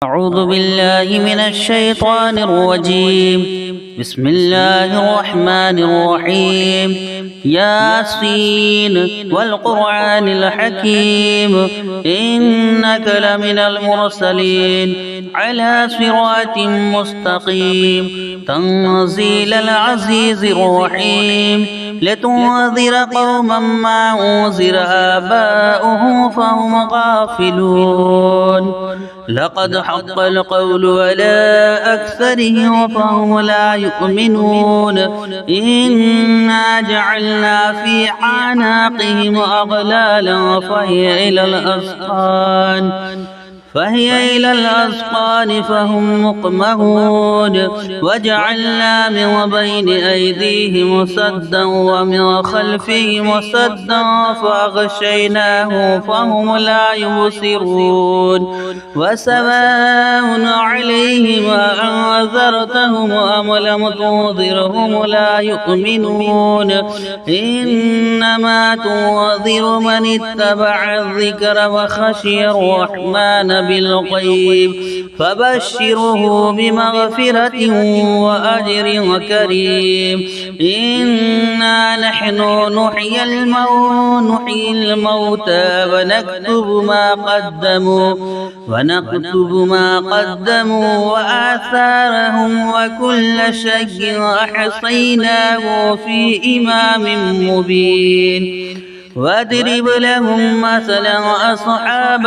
أعوذ بالله من الشيطان الرجيم. بسم الله الرحمن الرحيم. ياسين والقرآن الحكيم إنك لمن المرسلين على صراط مستقيم تنزيل العزيز الرحيم. لتنذر قوما ما أنذر آباؤهم فهم غافلون. لقد حق القول على أكثرهم فهم لا يؤمنون. إنا جعلنا في أعناقهم أغلالا فهي إلى الأذقان فهم مقمحون. وجعلنا من بين أيديهم سدا ومن خلفهم سدا فأغشيناهم فهم لا يبصرون. وسواء عليهم أنذرتهم أم لم تنذرهم لا يؤمنون. إنما تنذر من اتبع الذكر وخشي الرحمن بالغيب فبشره بمغفرة وأجر كريم. إنا نحن نحيي الموتى ونكتب ما قدموا وآثارهم وكل شيء أحصيناه في إمام مبين. واضرب لهم مثلا أصحاب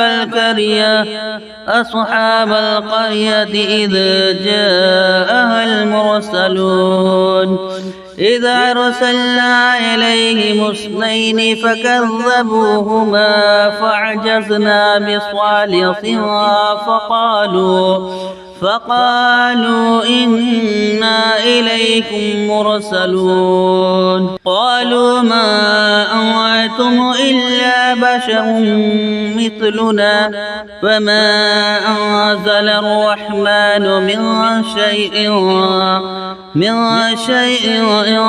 القرية إذ جاءها المرسلون. إذا أرسلنا إليهم اثنين فكذبوهما فعجزنا بصالحها فقالوا إنا إليكم مرسلون. قالوا ما أنتم إلا بشر مثلنا وما أنزل الرحمن من شيء إن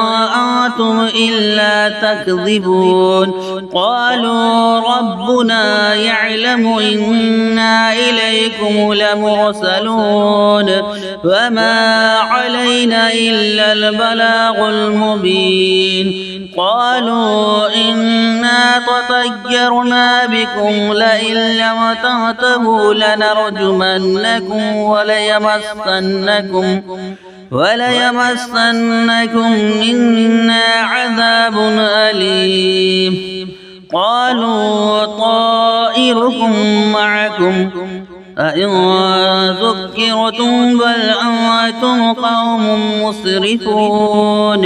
أنتم إلا تكذبون. قالوا ربنا يعلم إنا إليكم لمرسلون وما علينا إلا البلاغ المبين. قالوا إنا تطيرنا بكم لئن لم تنتهوا لنرجمنكم وليمسنكم منا عذاب أليم. قالوا طائركم معكم أئن ذكرتم بل أنتم قوم مسرفون.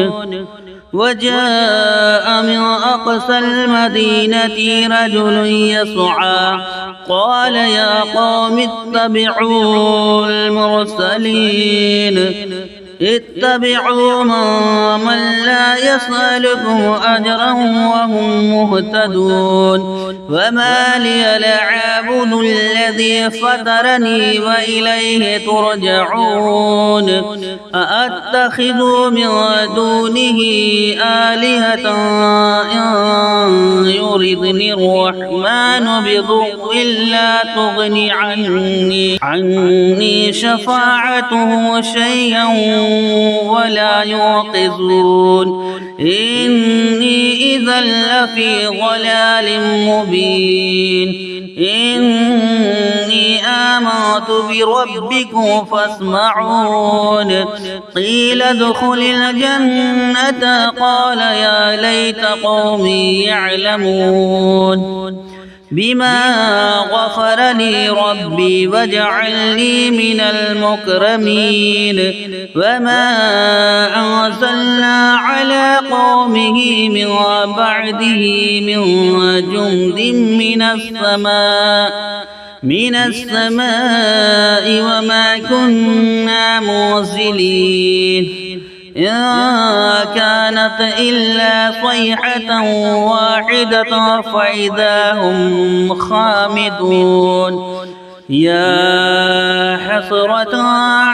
وجاء من أقصى المدينة رجل يسعى قال يا قوم اتبعوا المرسلين اتبعوا من لا يسألكم أجرا وهم مهتدون. وما لي لا أعبد الذي فطرني وإليه ترجعون. أأتخذ من دونه آلهة إن يردني الرحمن بضر لا تغني عني شفاعتهم شيئا ولا يوقظون. إني إذا لفي ضلال مبين. إني آمنت بربكم فاسمعون. قيل ادخل الجنة قال يا ليت قومي يعلمون بما غفر لي ربي وجعلني من المكرمين. وما أنزلنا على قومه من بعده من جند من السماء وما كنا منزلين. إن كانت إلا صيحة واحدة فإذا هم خامدون. يا حسرة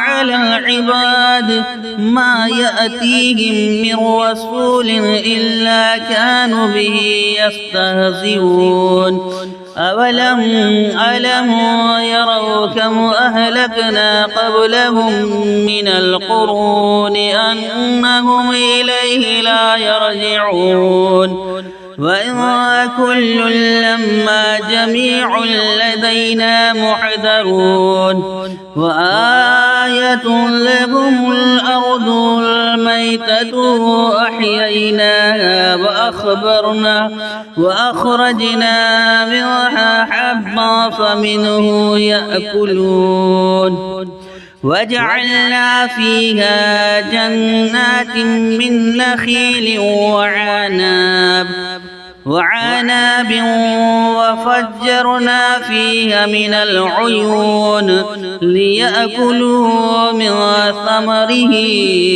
على العباد ما يأتيهم من رسول إلا كانوا به يستهزئون. ألم يروا كم أهلكنا قبلهم من القرون أنهم إليه لا يرجعون وإن كل لما جميع لدينا محضرون وآية لهم الأرض الميتة أحييناها وأخرجنا منها حبا فمنه يأكلون وجعلنا فيها جنات من نخيل وعناب وفجرنا فيها من العيون ليأكلوا من ثمره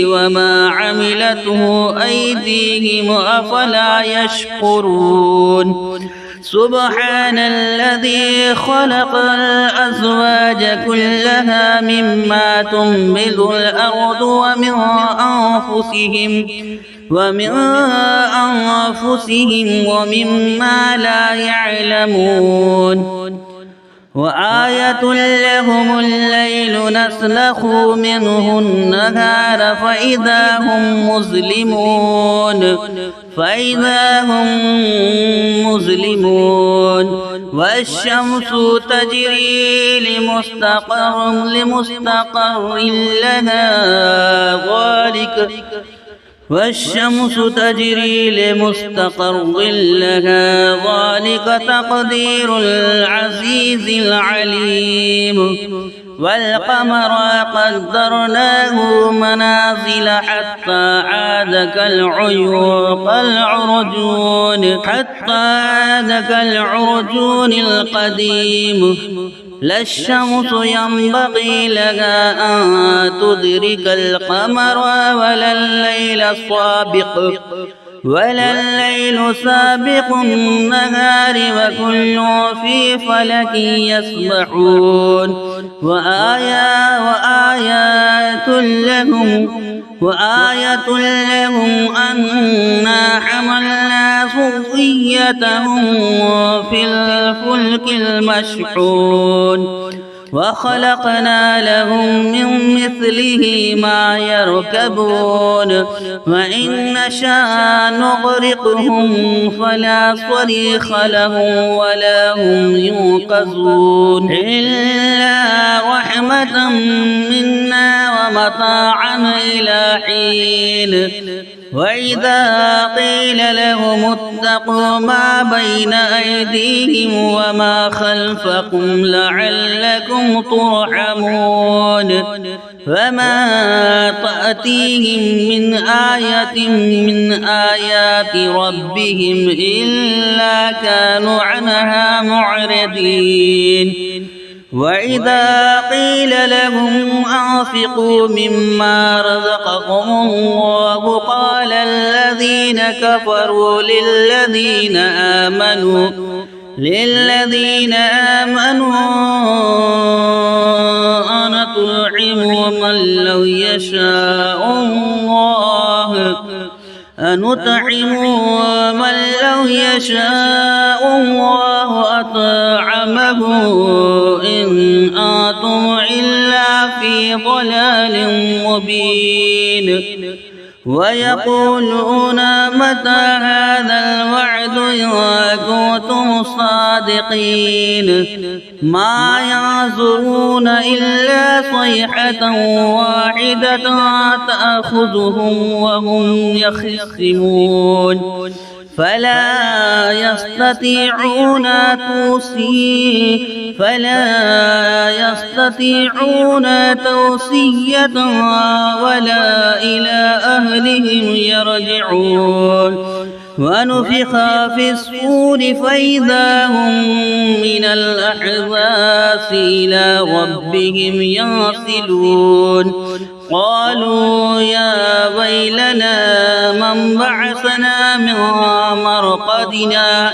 وما عملته أيديهم أفلا يشكرون سبحان الذي خلق الأزواج كلها مما تنبت الأرض ومن أنفسهم ومما لا يعلمون وآية لهم الليل نسلخ منه النهار فإذا هم مظلمون والشمس تجري لمستقر لها ذلك تقدير العزيز العليم والقمر قدرناه منازل حتى عاد كالعرجون القديم لا الشمس ينبغي لها أن تدرك القمر ولا الليل سابق النهار وكل في فلك يسبحون وآية لهم أنا حملنا ذريتهم في الفلك المشحون وخلقنا لهم من مثله ما يركبون وإن نشاء نغرقهم فلا صريخ لهم ولا هم ينقذون إلا رحمة منا ومتاعا إلى حين وإذا قيل لهم اتقوا ما بين أيديهم وما خلفكم لعلكم ترحمون فما تأتيهم من آية من آيات ربهم إلا كانوا عنها معرضين وإذا قيل لهم أنفقوا مما رزقكم الله قال الذين كفروا للذين آمنوا أنطعم من لو يشاء الله أطعمه إن أنتم إلا في ضلال مبين ويقولون متى هذا الوعد إن كنتم صادقين ما ينظرون إلا صيحة واحدة تأخذهم وهم يخصمون فلا يستطيعون توصية ولا إلى أهلهم يرجعون ونفخ في الصور فإذا هم من الأحزاب إلى ربهم ينسلون قالوا يا ويلنا من بعثنا من مرقدنا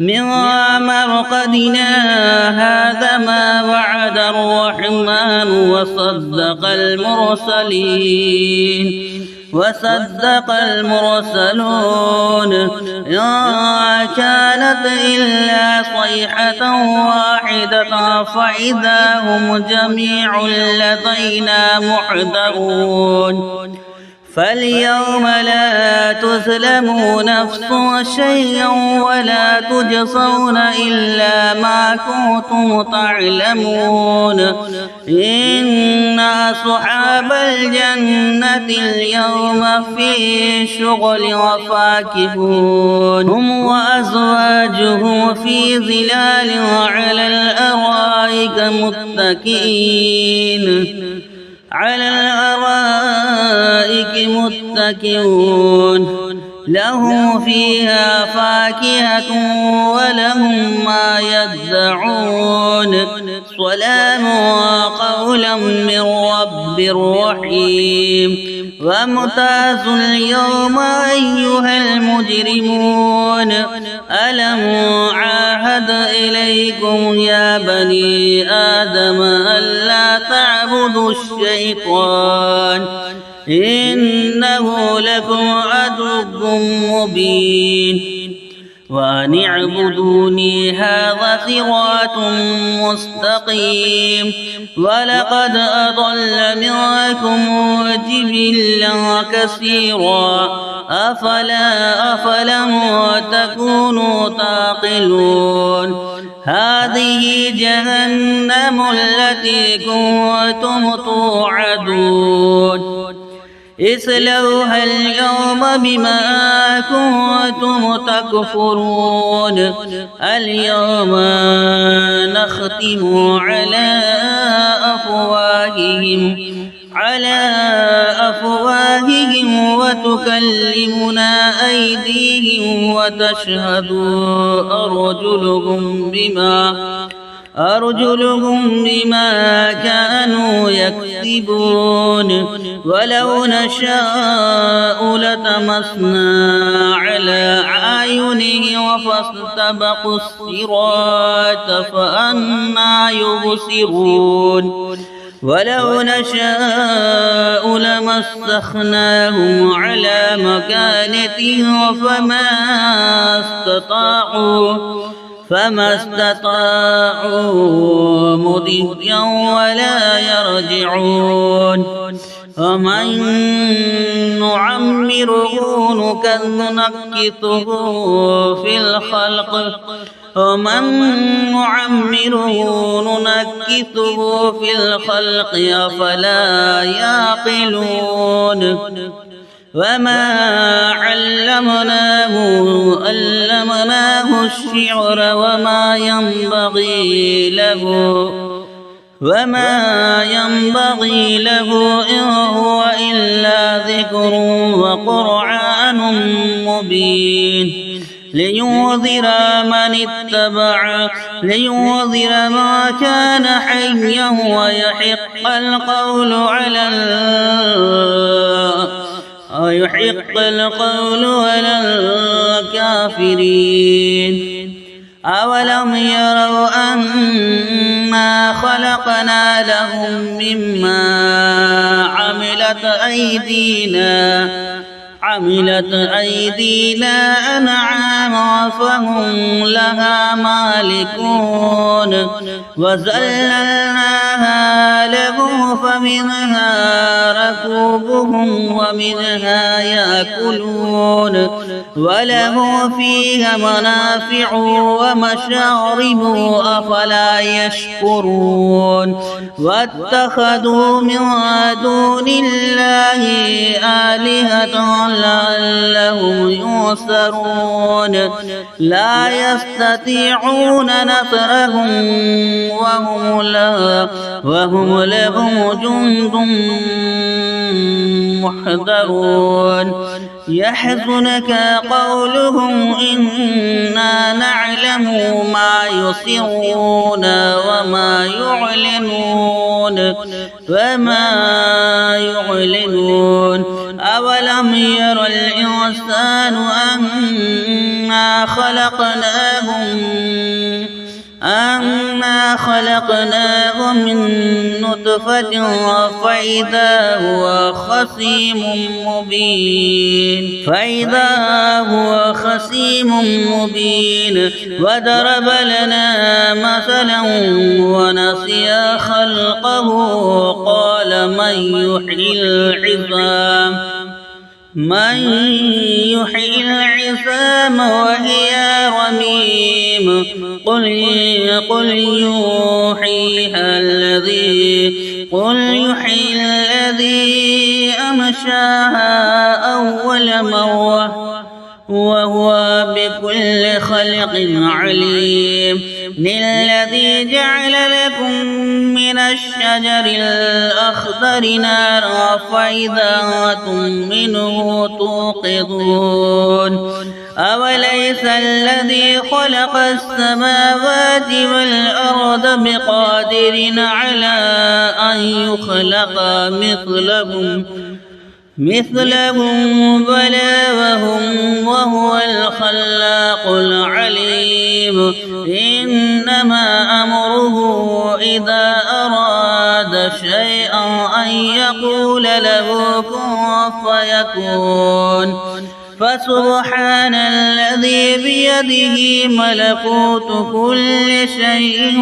من مرقدنا هذا ما وعد الرحمن وصدق المرسلون إن كانت إلا صيحة واحدة فإذا هم جميع لدينا محضرون فاليوم لا تظلمون نفس شيئا ولا تجزون إلا ما كنتم تعلمون إن أصحاب الجنة اليوم في شغل وفاكهون هم وأزواجهم في ظلال على الأرائك متكئون لهم فيها فاكهة ولهم ما يدعون سلام قولا من رب رحيم وامتازوا اليوم أيها المجرمون ألم عاهد إليكم يا بني آدم ألا تعبدوا الشيطان إنه لكم عدو مبين وأن اعبدوني هذا صراط مستقيم ولقد أضل منكم جبلا كثيرا أفلم تكونوا تعقلون هذه جهنم التي كنتم توعدون اصلوها اليوم بما كنتم تكفرون اليوم نختم على أفواههم وتكلمنا أيديهم وتشهد أرجلهم بما كانوا يكسبون ولو نشاء لطمسنا على أعينهم فاستبقوا الصراط فأنى يبصرون ولو نشاء لمسخناهم على مكانتهم فما استطاعوا مضيا ولا يرجعون ومن نعمره نكثه في الخلق أفلا يعقلون وما علمناه الشعر وما ينبغي له إن هو إلا ذكر وقرآن مبين لينذر ما كان حيا ويحق القول على الكافرين أولم يروا أنا خلقنا لهم مما عملت أيدينا أنعاما فهم لها مالكون وذللناها لهم فمنها ركوبهم ومنها يأكلون وله فيها منافع ومشارب أفلا يشكرون واتخذوا من دون الله آلهة لعلهم ينصرون لا يستطيعون نصرهم وهم لهم جند محضرون يحزنك قولهم إنا نعلم ما يسرون وما يعلنون أولم ير الإنسان أنا أنا خلقناه من نطفة فإذا هو خصيم مبين وضرب لنا مثلا ونسي خلقه قال من يحيي العظام وهي رميم قل يحييها الذي أنشاها أول مرة وهو بكل خلق عليم الذي جعل لكم من الشجر الأخضر نارا فإذا أنتم منه توقدون أوليس الذي خلق السماوات والأرض بقادر على أن يخلق مثلهم بلى وهو الخلاق العليم إنما أمره إذا أراد شيئا أن يقول له كن فيكون فسبحان الذي بيده ملكوت كل شيء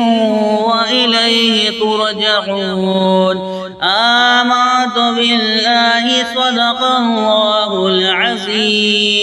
وإليه ترجعون آمنت بالله صدق الله العظيم.